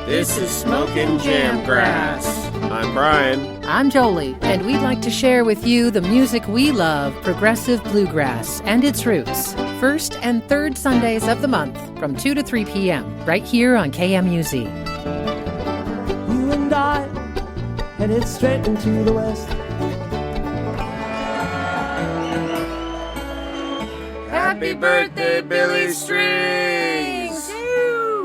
This is Smokin Jamgrass. I'm Brian. I'm Jolie, and we'd like to share with you the music we love, progressive bluegrass, and its roots. First and third Sundays of the month from 2 to 3 p.m. right here on KMUZ. You and I headed straight into the west. Happy birthday, Billy Strings!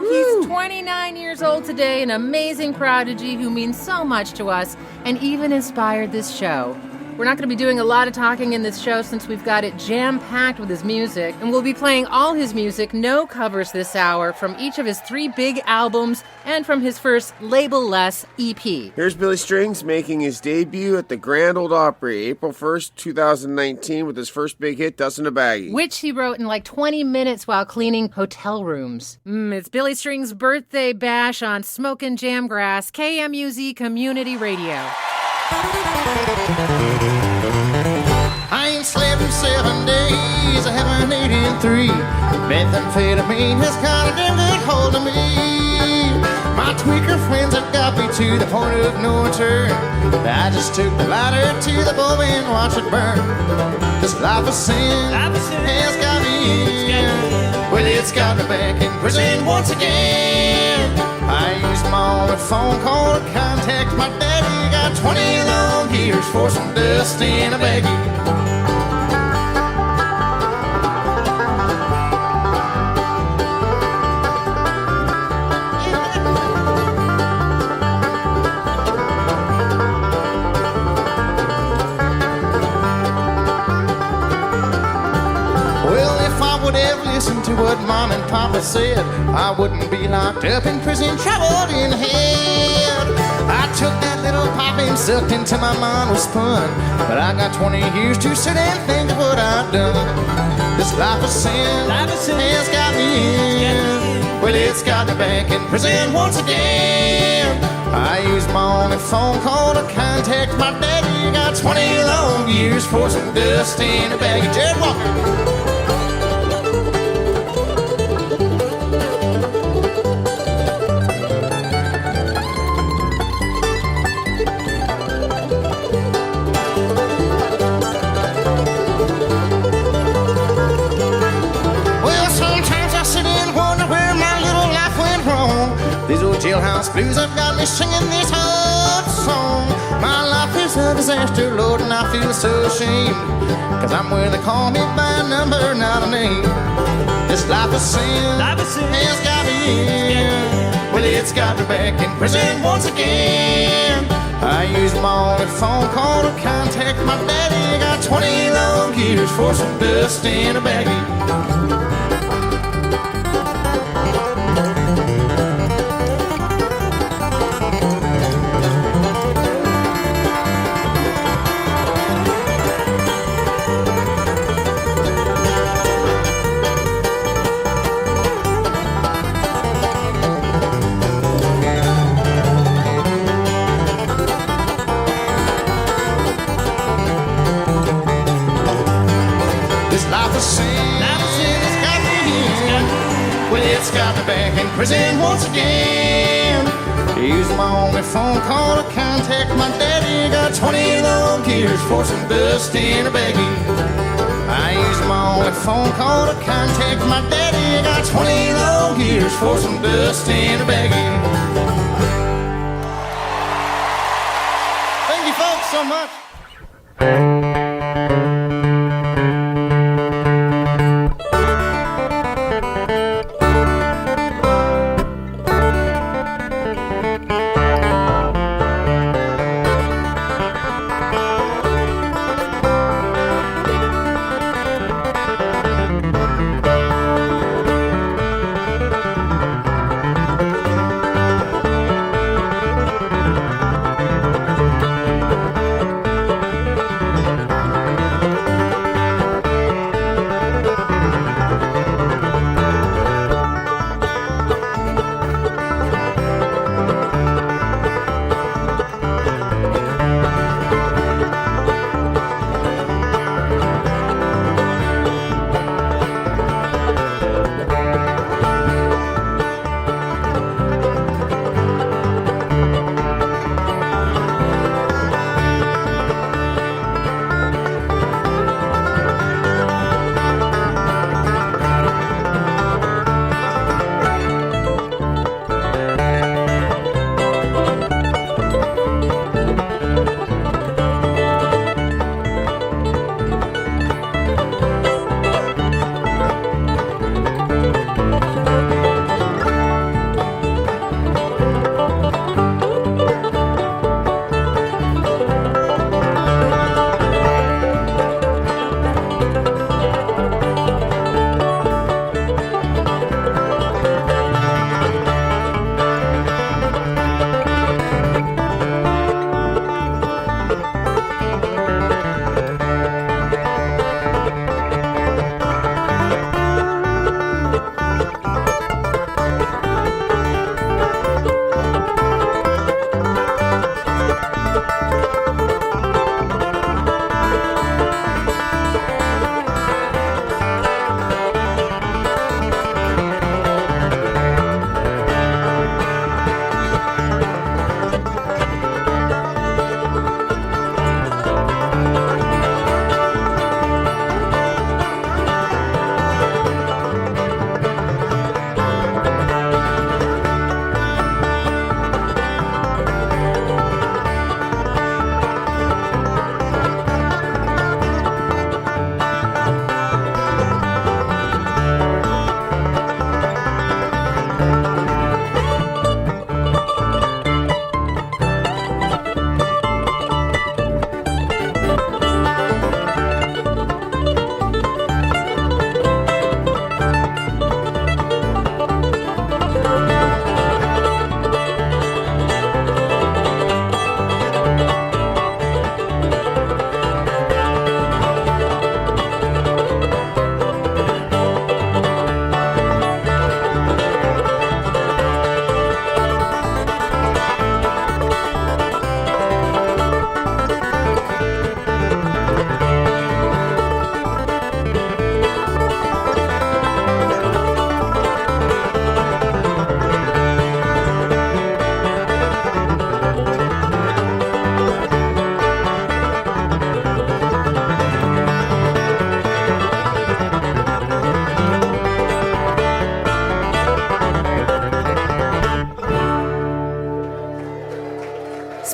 He's 29 years old today, an amazing prodigy who means so much to us and even inspired this show. We're not going to be doing a lot of talking in this show since we've got it jam-packed with his music, and we'll be playing all his music, no covers this hour, from each of his 3 big albums and from his first label-less EP. Here's Billy Strings making his debut at the Grand Ole Opry, April 1st, 2019, with his first big hit, Dustin' a Baggie. Which he wrote in like 20 minutes while cleaning hotel rooms. It's Billy Strings' birthday bash on Smokin Jamgrass, KMUZ Community Radio. I ain't slept in 7 days, I haven't eaten 3. Methamphetamine has got a damn good hold of me. My tweaker friends have got me to the point of no return. I just took the lighter to the bowl and watched it burn. This life of sin has got me in. Well, it's got me back in prison once again. I used my only phone call to contact my daddy. Got 20 long years for some dust in a baggie. Listen to what Mom and Papa said, I wouldn't be locked up in prison, troubled in head. I took that little pipe and sucked into my mind with spun, but I got 20 years to sit and think of what I've done. This life of sin has got me in. Well, it's got me back in prison once again. I used my only phone call to contact my daddy. Got 20 long years for some dust in a baggie. Jared Walker. These old jailhouse blues have got me singing this old song. My life is a disaster, Lord, and I feel so ashamed, 'cause I'm where they call me by a number, not a name. This life of sin has got me in. Well, it's got me back in prison once again. I used my only phone call to contact my daddy. Got 20 long years for some dust in a baggie. It's got me back in prison once again. Used my only phone call to contact my daddy. Got 20 long years for some dust in a baggie. I used my only phone call to contact my daddy. Got 20 long years for some dust in a baggie. Thank you folks so much.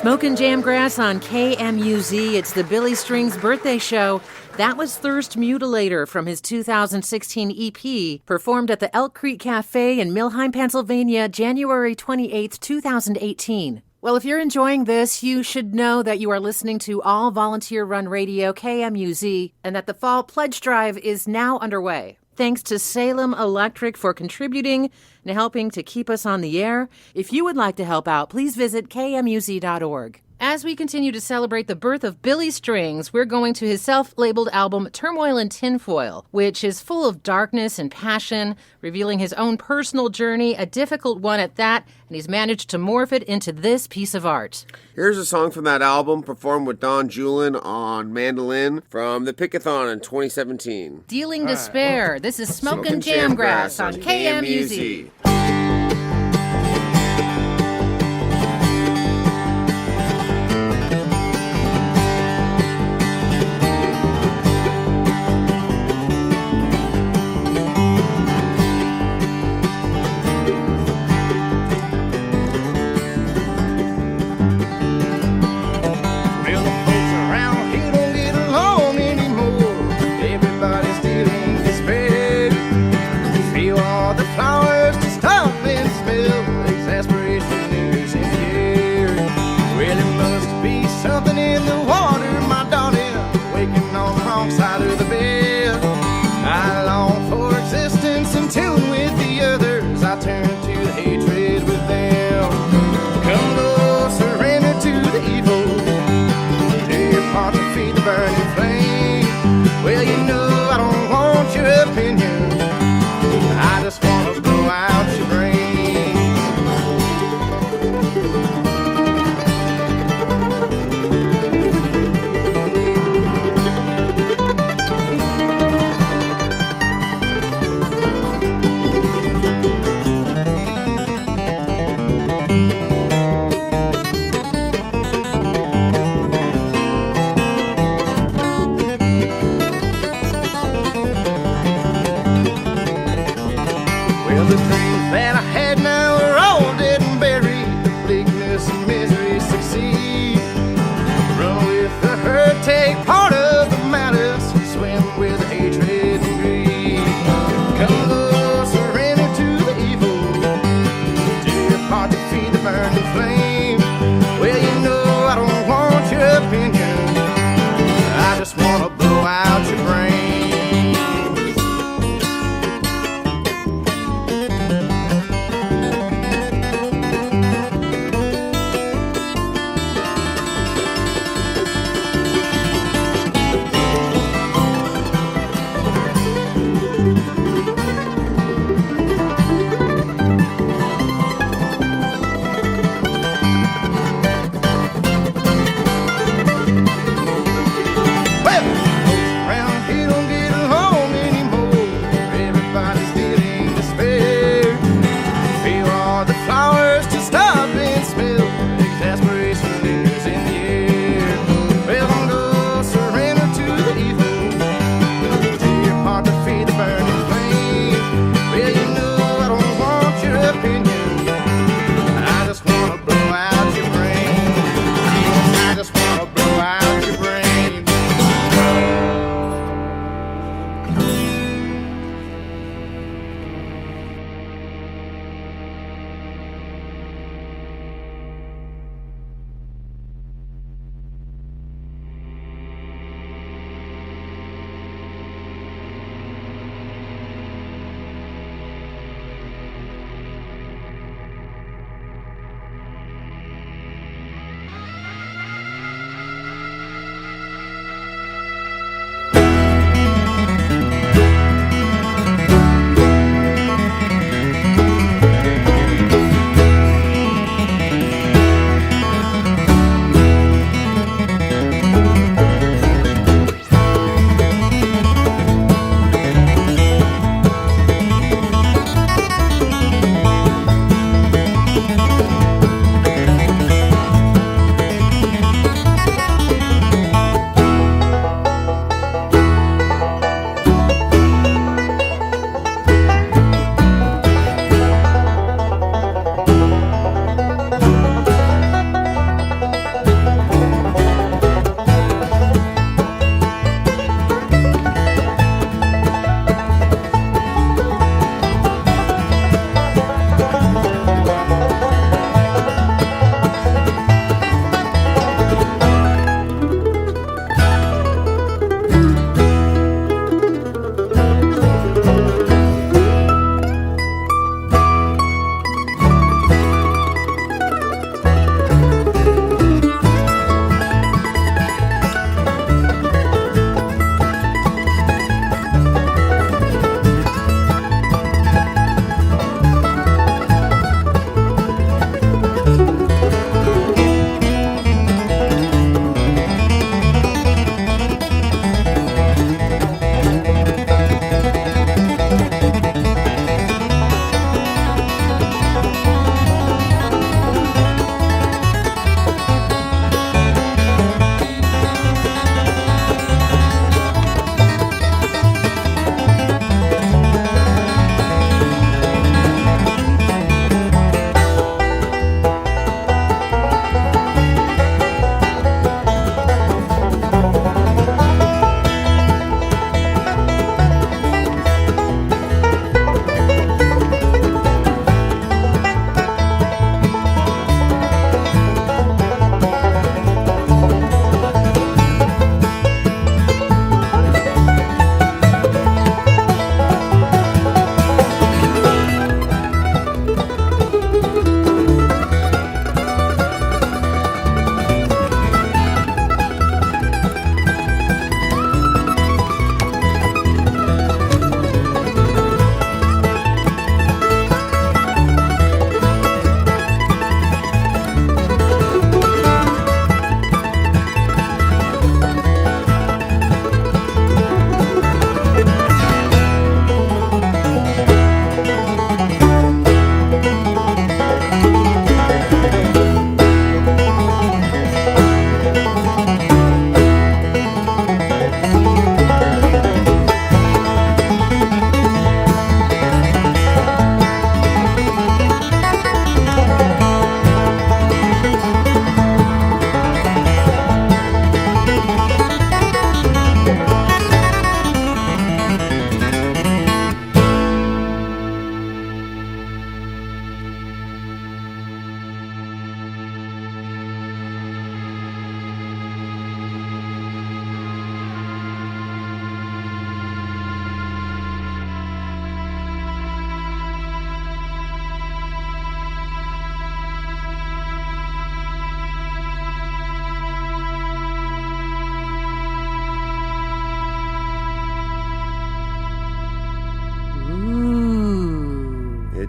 Smokin Jamgrass on KMUZ. It's the Billy Strings birthday show. That was Thirst Mutilator from his 2016 EP, performed at the Elk Creek Cafe in Millheim, Pennsylvania, January 28, 2018. Well, if you're enjoying this, you should know that you are listening to all volunteer-run radio KMUZ and that the Fall Pledge Drive is now underway. Thanks to Salem Electric for contributing and helping to keep us on the air. If you would like to help out, please visit kmuz.org. As we continue to celebrate the birth of Billy Strings, we're going to his self-labeled album Turmoil and Tinfoil, which is full of darkness and passion, revealing his own personal journey, a difficult one at that, and he's managed to morph it into this piece of art. Here's a song from that album, performed with Don Julin on mandolin from the Pickathon in 2017. Dealing Despair. This is Smokin Jamgrass on KMUZ.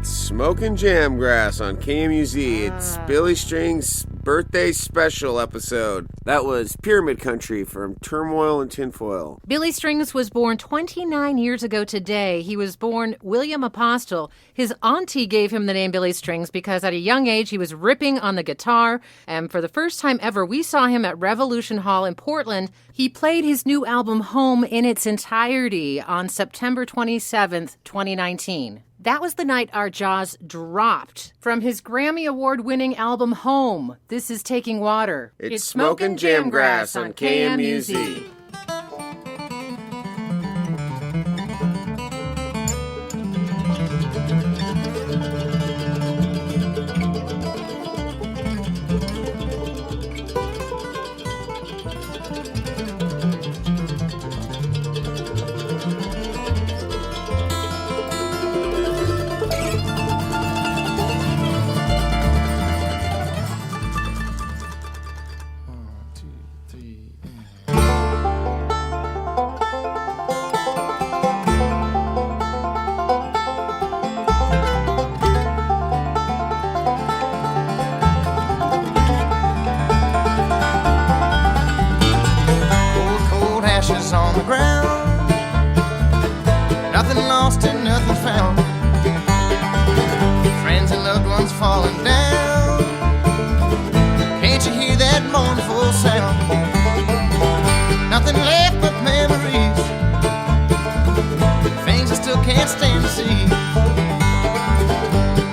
It's Smokin Jamgrass on KMUZ. It's Billy String's birthday special episode. That was Pyramid Country from Turmoil and Tinfoil. Billy Strings was born 29 years ago today. He was born William Apostle. His auntie gave him the name Billy Strings because at a young age he was ripping on the guitar. And for the first time ever, we saw him at Revolution Hall in Portland. He played his new album Home in its entirety on September 27th, 2019. That was the night our jaws dropped. From his Grammy Award-winning album Home, this is Taking Water. It's Smokin Jamgrass on KMUZ. On the ground, nothing lost and nothing found. Friends and loved ones falling down. Can't you hear that mournful sound? Nothing left but memories, things I still can't stand to see.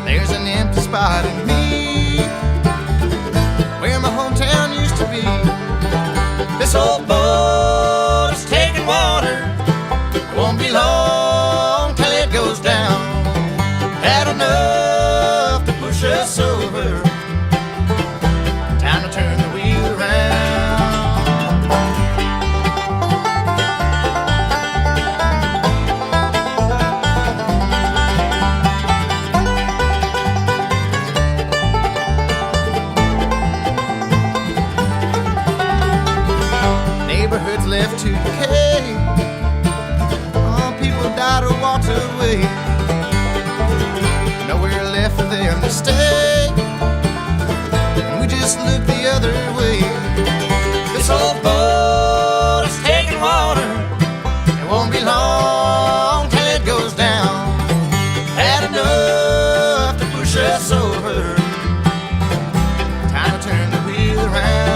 There's an empty spot in me where my hometown used to be. This old boat is taking water, won't be long till it goes down. Had enough to push us over, time to turn the wheel around. Neighborhoods left to decay, all people died or walked away. Nowhere left for them to stay, and we just looked the other way. This old boat is taking water, it won't be long till it goes down. Had enough to push us over, time to turn the wheel around.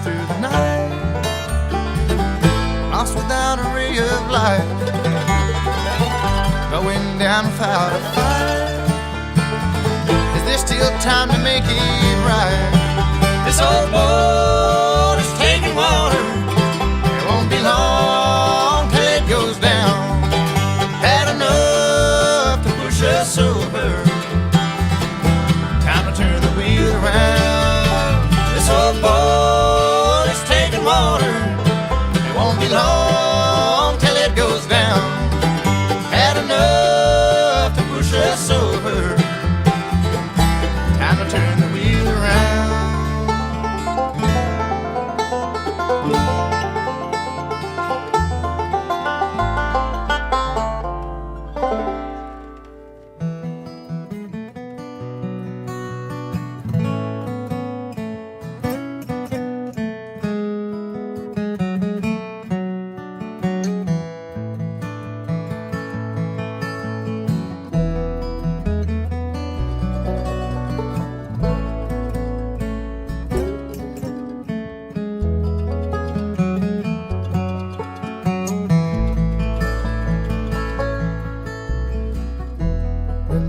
Through the night, lost without a ray of light, going down without a fight. Is there still time to make it right? This old boat is taking water, it won't be long till it goes down. Had enough to push us over, time to turn the wheel around. This old boat is taking water, it won't be long till it goes down. Had enough to push us over, time to turn the wheel around.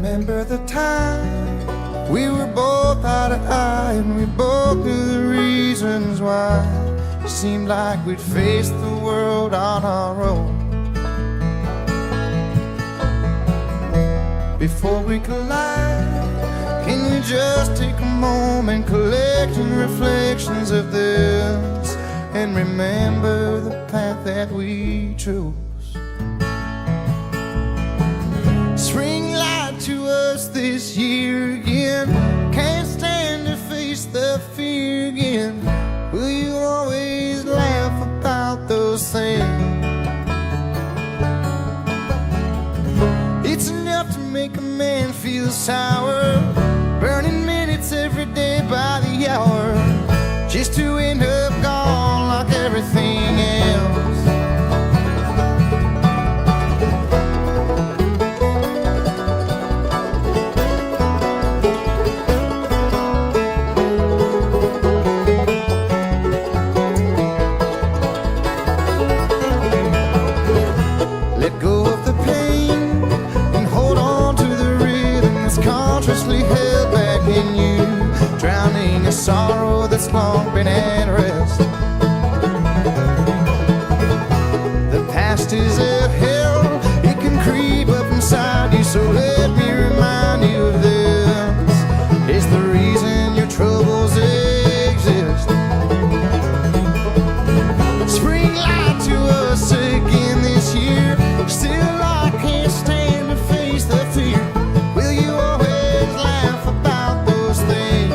remember the time we were both eye to eye, and we both knew the reasons why. It seemed like we'd face the world on our own. Before we collide, can we just take a moment, collecting reflections of this, and remember the path that we chose? Spring lied to us this year again. Can't stand to face the fear again. Will you always laugh about those things? It's enough to make a man feel sour, burning minutes every day by the hour, just to end up gone like everything else. Let go of the pain and hold on to the rhythm that's consciously held back in you, drowning a sorrow that's long been at rest. The past is a hell, it can creep up inside you, so let me remind you of this. It's the reason your troubles exist. Spring lied to us again this year. Still I can't stand to face the fear. Will you always laugh about those things?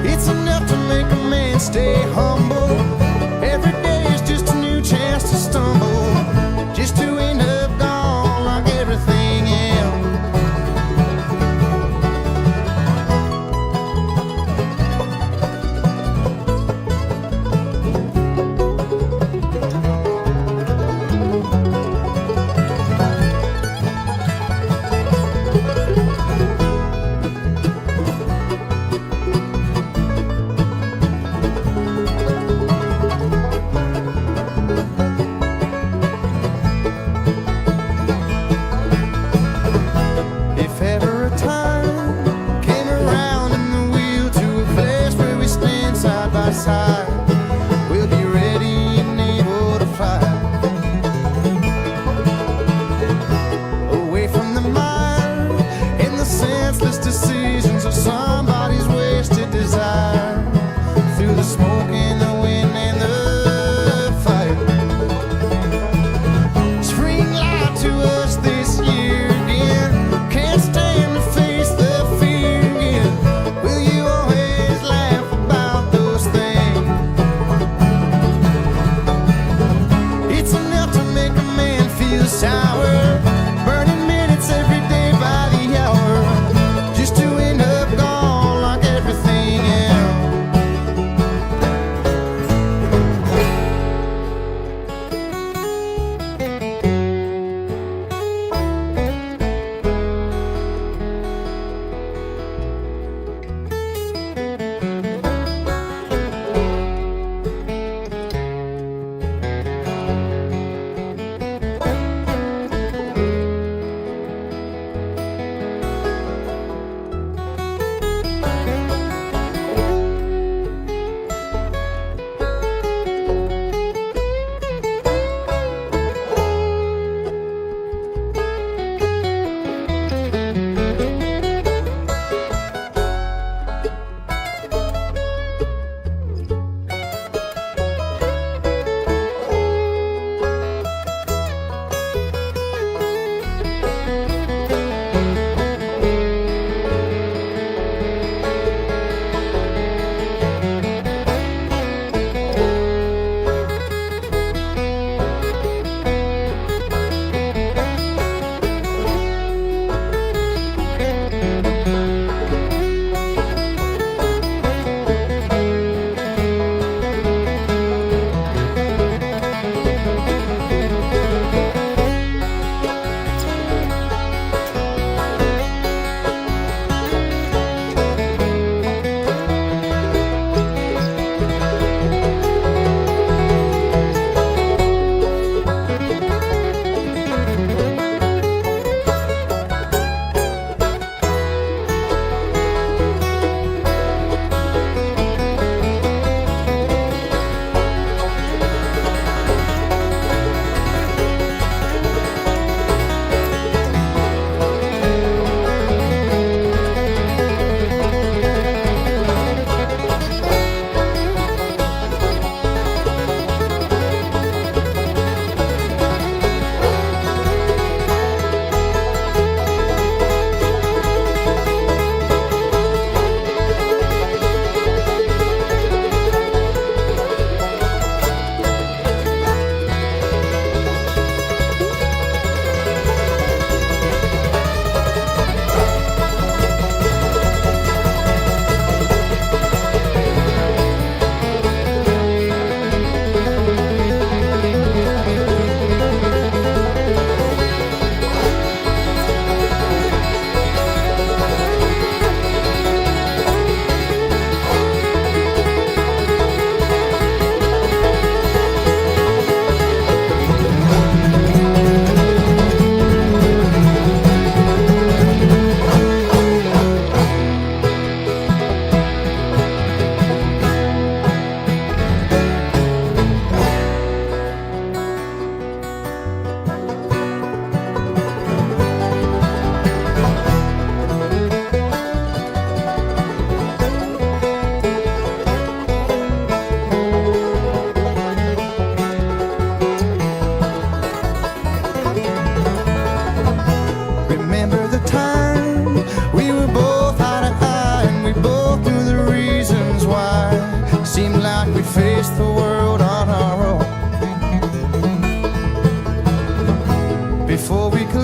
It's enough to make a man stay humble. Every day is just a new chance to stumble, just to end up gone like everything else. If ever a time came around in the wheel to a place where we stand side by side, we'll be ready and able to fly away from the mire and the senseless decisions of somebody's wasted desire, through the smoke and the wind and the fire. Spring lied to us this year again. Can't stand to face the fear again. Will you always laugh about those things? It's enough to make a man feel sour, burning minutes every day by the hour, just to end up gone like everything else.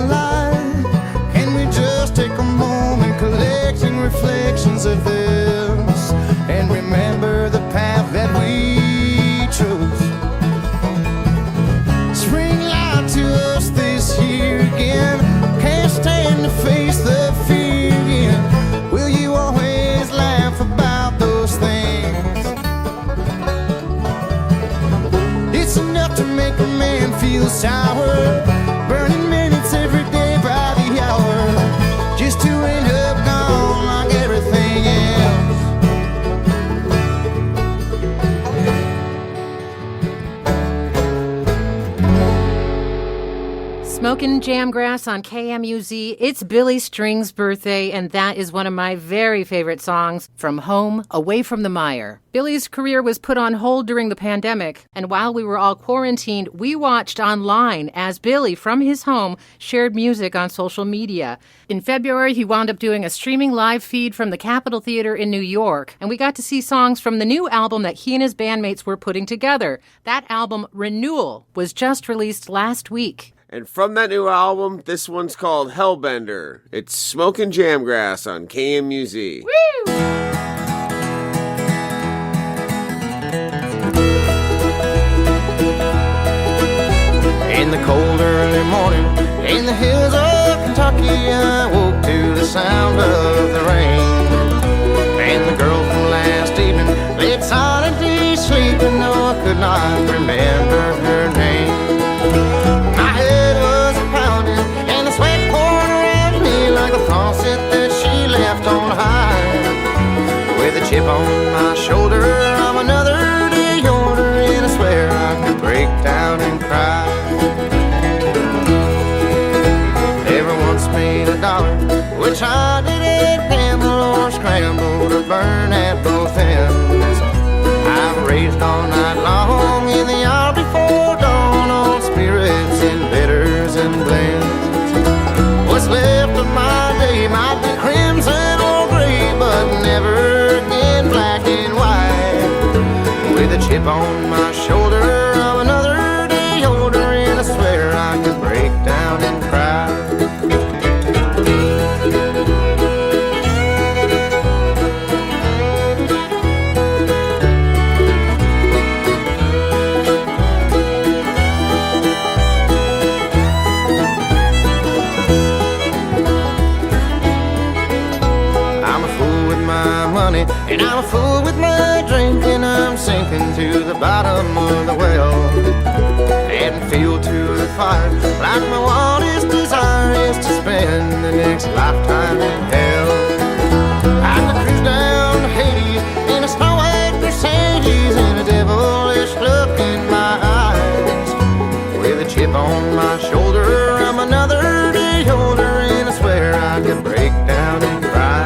alive. Can we just take a moment collecting reflections of this and remember the path that we chose? Spring lied to us this year again. Can't stand to face the fear again. Will you always laugh about those things? It's enough to make a man feel sour, burning minutes every day by the hour, just to end up gone like everything else. Smokin Jamgrass on KMUZ. It's Billy String's birthday, and that is one of my very favorite songs, From Home, Away from the Mire. Billy's career was put on hold during the pandemic, and while we were all quarantined, we watched online as Billy, from his home, shared music on social media. In February, he wound up doing a streaming live feed from the Capitol Theater in New York, and we got to see songs from the new album that he and his bandmates were putting together. That album, Renewal, was just released last week. And from that new album, this one's called Hellbender. It's Smokin Jamgrass on KMUZ. Woo! In the cold early morning, in the hills of Kentucky, I woke to the sound of the rain. And the girl from last evening lay silently sleeping, though I could not remember her name. My head was pounding and the sweat poured around me like the faucet that she left on high. With a chip on my shoulder, I'm another day older, and I swear I could break down and cry. Never once made $1, which I didn't gamble or scramble to burn at both ends. I've raised all night long in the hour before dawn on spirits and bitters and blends. What's left of my day might be crimson or gray, but never again black and white. With a chip on my shoulder, I'm another day older, and I swear I could break down and cry. And I'm a fool with my drink, and I'm sinking to the bottom of the well. Adding fuel to the fire, like my wildest desire is to spend the next lifetime in hell. I could cruise down to Hades in a snow-white Mercedes and a devilish look in my eyes. With a chip on my shoulder, I'm another day older, and I swear I could break down and cry.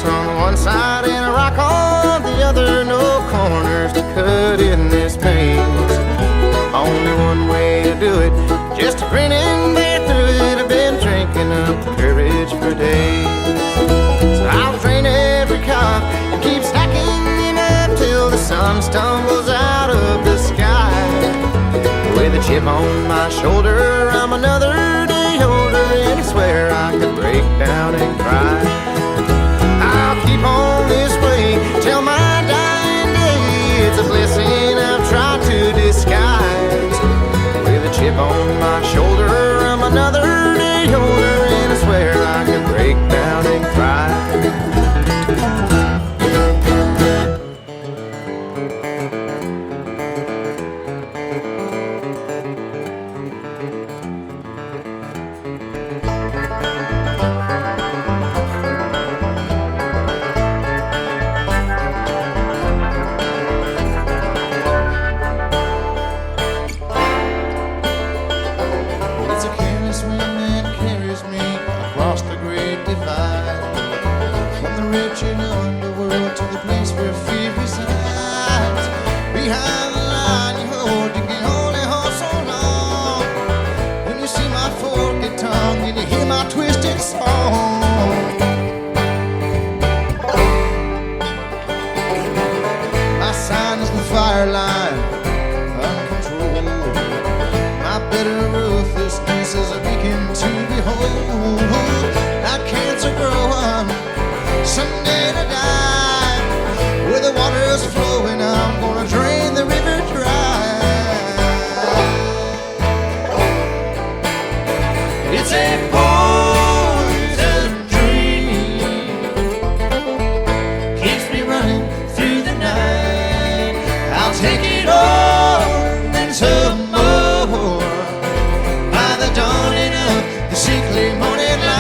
On one side and a rock on the other, no corners to cut in this maze. Only one way to do it, just to grin and bear through it. I've been drinking up courage for days. So I'll drain every cup and keep stacking them up till the sun stumbles out of the sky. With a chip on my shoulder, I'm another day older, and I swear I could break down and cry. I'll keep on this way till my dying day. It's a blessing I've tried to disguise. With a chip on my shoulder, I'm another day older, and I swear I can break down and cry. that her ruthlessness is a beacon to behold. Now cancer grow up, someday to die. Where the water's flowing, I'm gonna drain the river dry. It's a poison dream, keeps me running through the night. I'll take it all and some more by the dawning of the sickly morning light.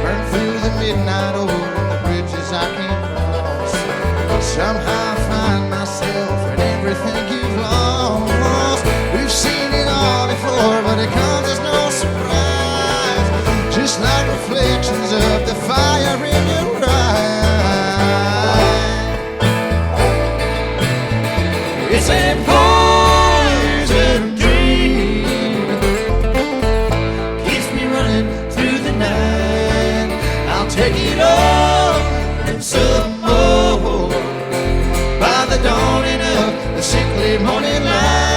Burn through the midnight oil and the bridges I can't cross. Somehow I find myself in everything you've lost. We've seen it all before, but it comes as no surprise. Just like reflections of the fire in your eyes. It's a poison dream, keeps me running through the night. I'll take it all and some more by the dawning of the sickly morning light.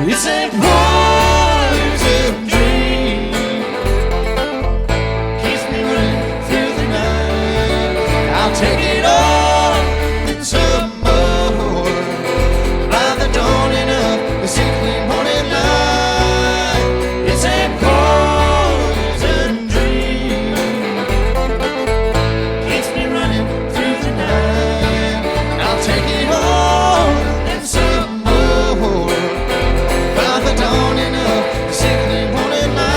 It's a poison dream, keeps me running through the night. I'll take it all and some more by the dawning of the sickly morning light. It's a poison dream, keeps me running through the night. I'll take it all and some more by the dawning of the sickly morning light.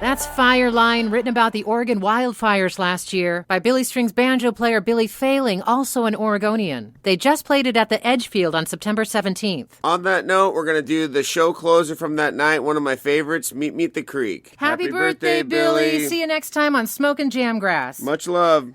That's Fireline, written about the Oregon wildfires last year by Billy Strings banjo player Billy Failing, also an Oregonian. They just played it at the Edgefield on September 17th. On that note, we're going to do the show closer from that night, one of my favorites, Meet the Creek. Happy birthday, Billy. See you next time on Smokin Jamgrass. Much love.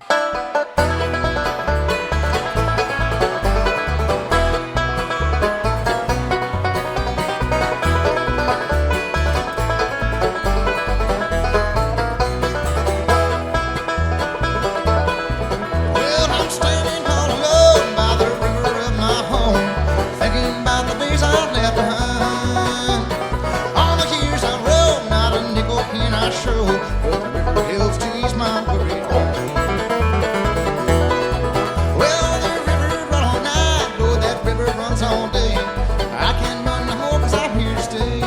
Well, I'm standing all alone by the river of my home, thinking about the days I've left behind. All the years I rode, not a nickel can I show, but the river helps to ease my worry home. Well, the river run all night, Lord, that river runs all day. I can't run no more 'cause I'm here to stay.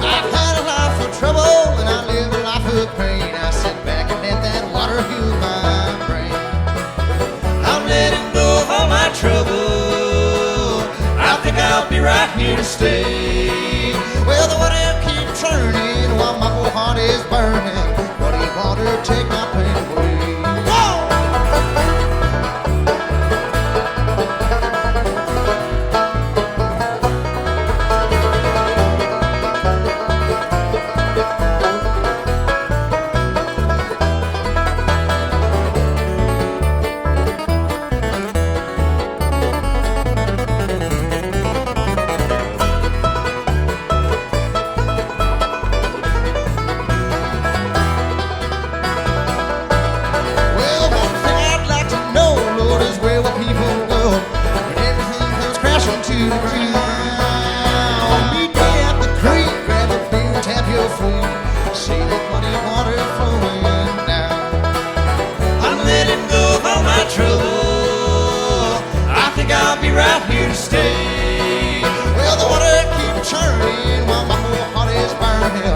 I've had a life of trouble and I live a life of pain. I sit back and let that water heal my brain. I'm letting go of all my trouble. I think I'll be right here to stay. Well, the water keep churning while my whole heart is burning. Muddy water, take my pain away. Whoa! Well, one thing I'd like to know, Lord, is where will people go when everything comes crashing to the ground? Meet me at the creek, grab a beer, tap your feet, see that muddy water flowing down. I'm letting go of all my trouble. I think I'll be right here to stay. Well, the water keeps churning while my whole heart is burning.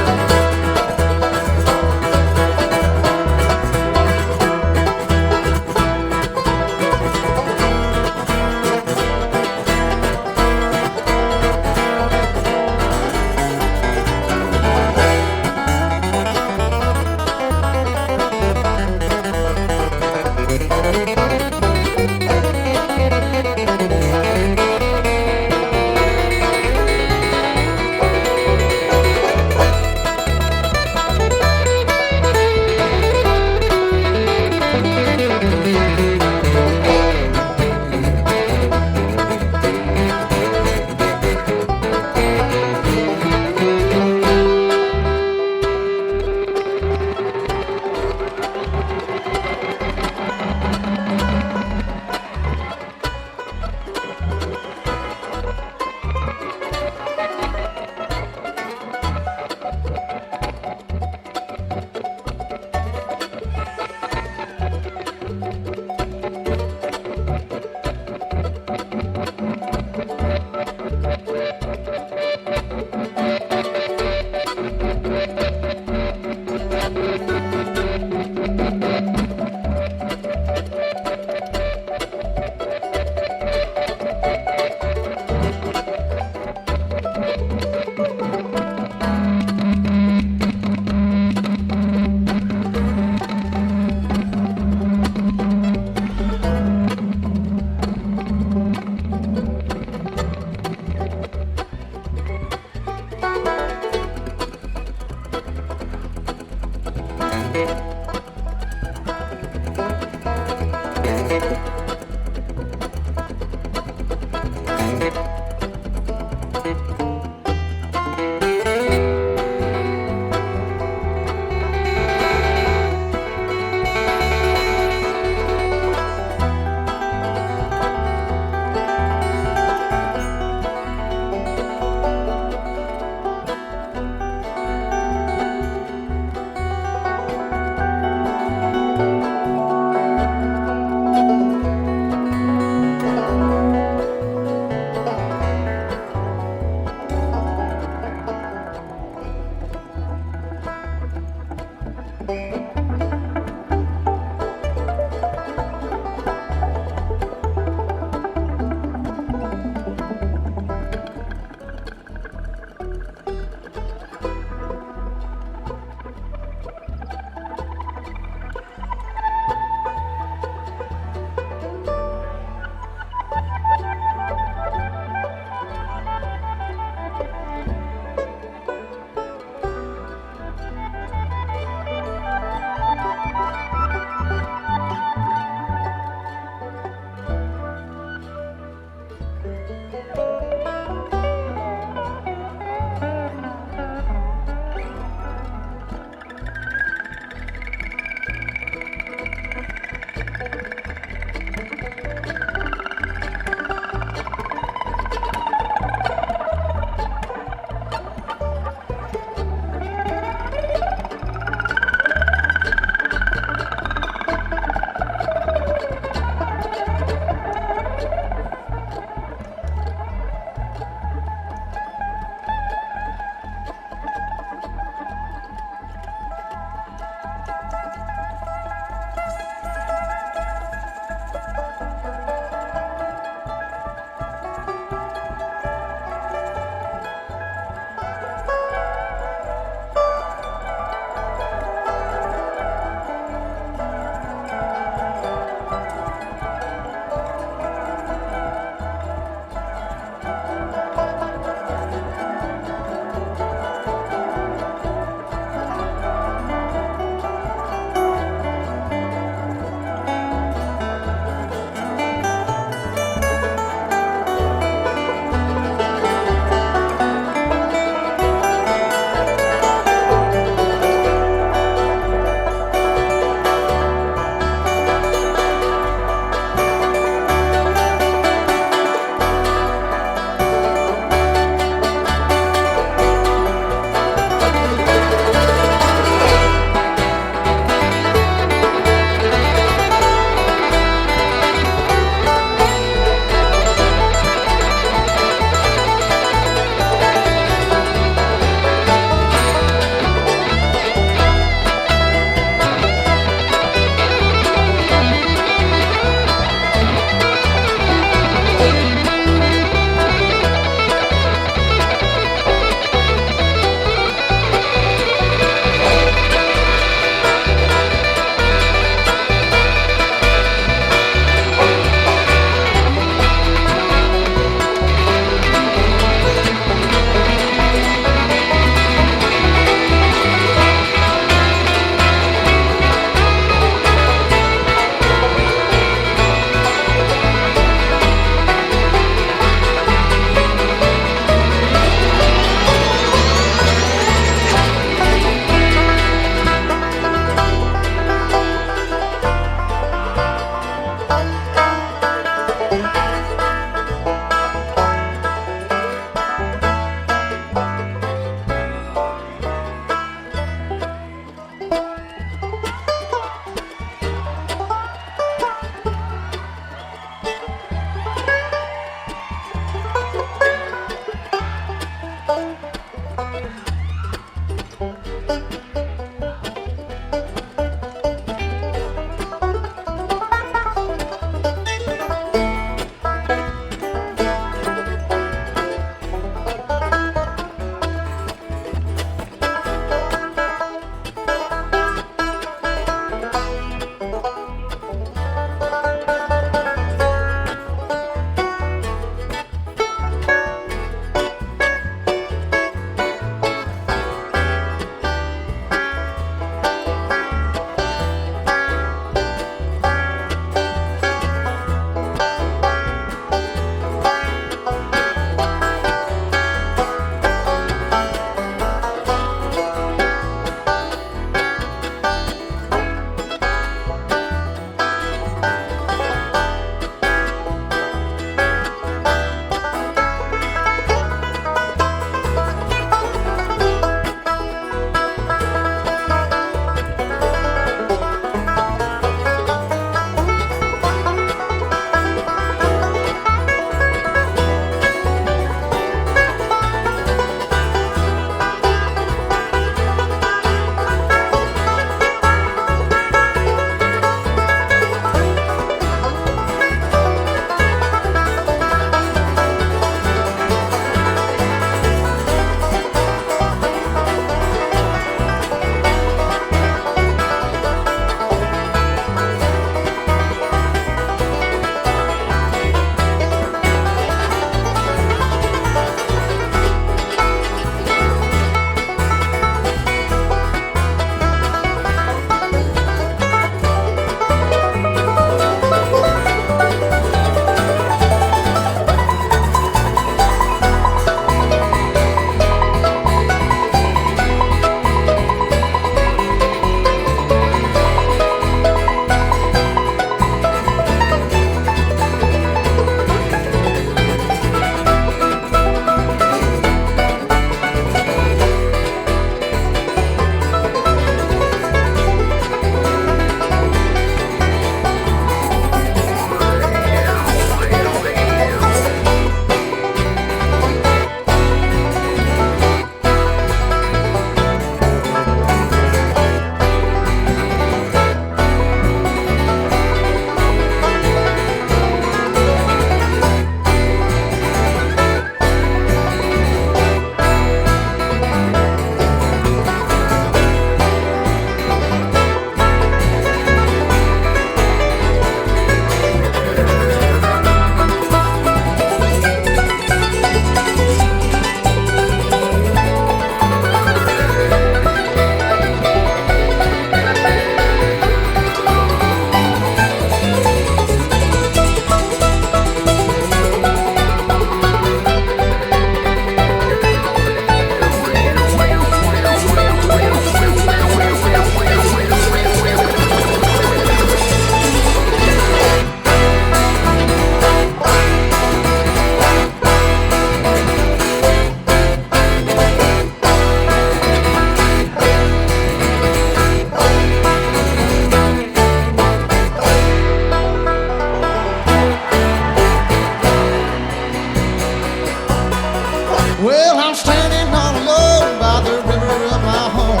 standing all alone by the river of my home,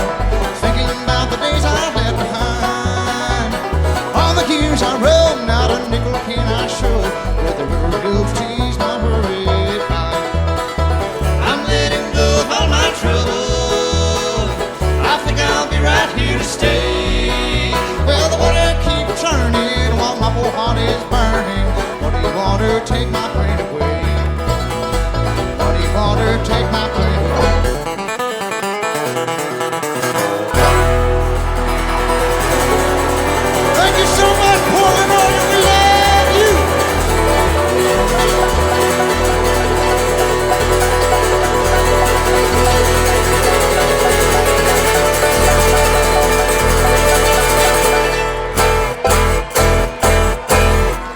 thinking about the days I left behind. All the years I rode, not a nickel can I show, where the river goes tease my worried mind. I'm letting go of all my trouble. I think I'll be right here to stay. Well, the water keeps turning while my poor heart is burning. Muddy water, take my pain away. Muddy water, take my pain away. Thank you so much, Portland, Oregon. We love you.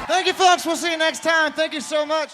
Thank you, folks. We'll see you next time. Thank you so much.